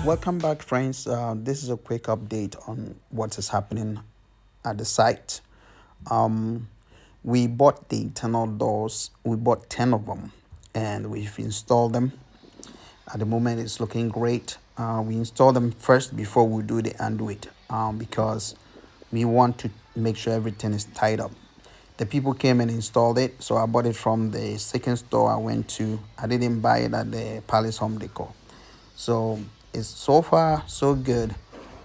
Welcome back, friends. This is a quick update on what is happening at the site. Um, we bought the internal doors, we bought 10 of them, and we've installed them. At the moment, it's looking great. We install them first before we do the anduit because we want to make sure everything is tied up. The people came and installed it, so I bought it from the second store I went to. I didn't buy it at the Palace Home Decor. So it's so far so good.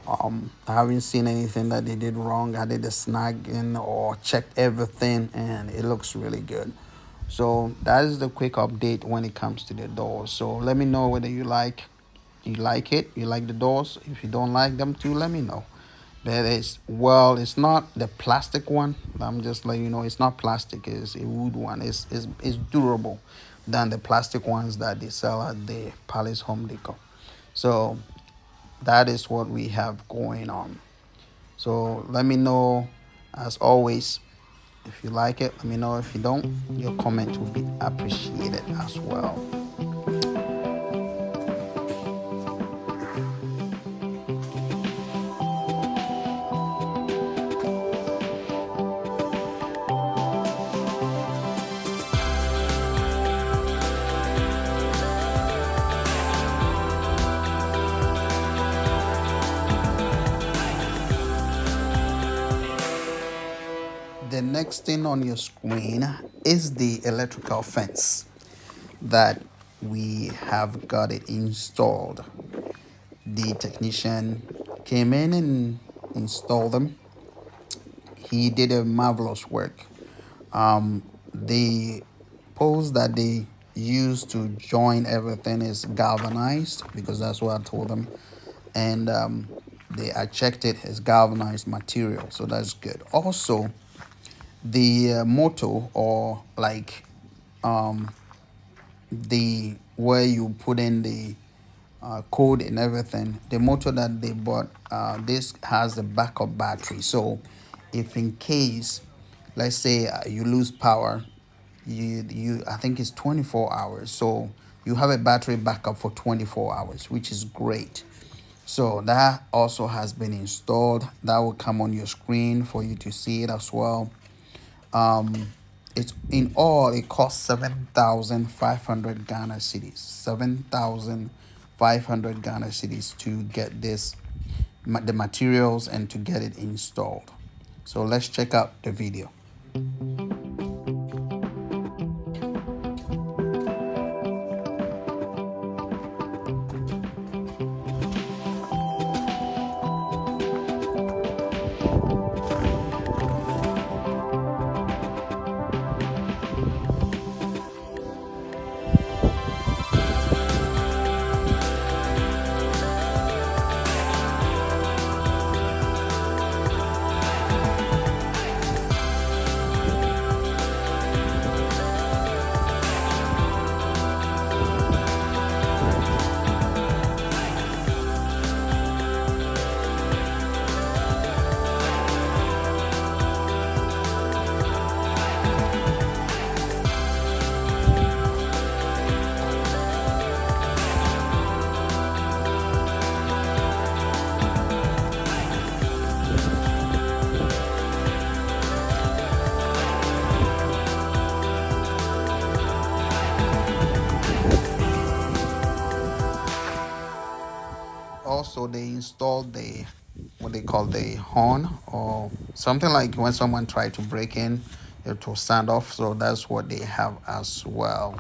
I haven't seen anything that they did wrong. I did the snagging or checked everything, and it looks really good. So that is the quick update when it comes to the doors. So let me know whether you like it, you like the doors. If you don't like them too, let me know. That is, well, it's not the plastic one. I'm just letting you know it's not plastic. It's a wood one. It's durable than the plastic ones that they sell at the Palace Home Decor. So that is what we have going on. So let me know, as always, if you like it. Let me know. If you don't, your comment will be appreciated as well. The next thing on your screen is the electrical fence that we have got it installed. The technician came in and installed them. He did a marvelous work. The poles that they use to join everything is galvanized because that's what I told them, and I checked it as galvanized material, so that's good. Also, the motor, or like the where you put in the code and everything, the motor that they bought, this has a backup battery. So if in case, let's say you lose power, you I think it's 24 hours, so you have a battery backup for 24 hours, which is great. So that also has been installed. That will come on your screen for you to see it as well. It's in all, it costs 7,500 Ghana cedis. 7,500 Ghana cedis to get this, the materials, and to get it installed. So let's check out the video. Also, they installed the what they call the horn, or something like when someone tried to break in, it will sound off. So that's what they have as well.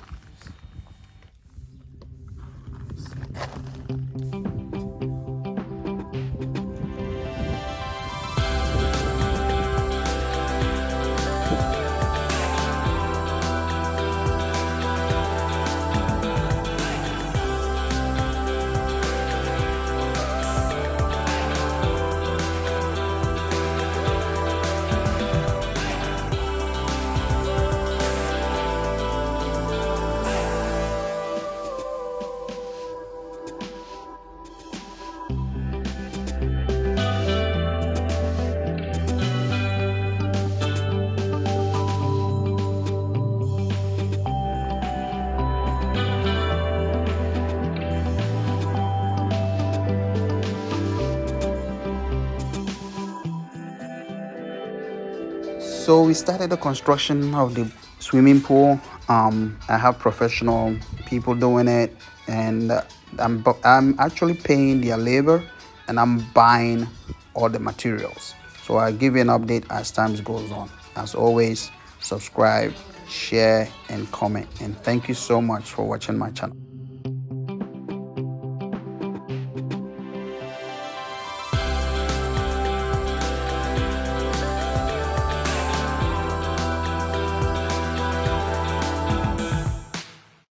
So we started the construction of the swimming pool. I have professional people doing it, and I'm actually paying their labor, and I'm buying all the materials. So I'll give you an update as time goes on. As always, subscribe, share, and comment. And thank you so much for watching my channel.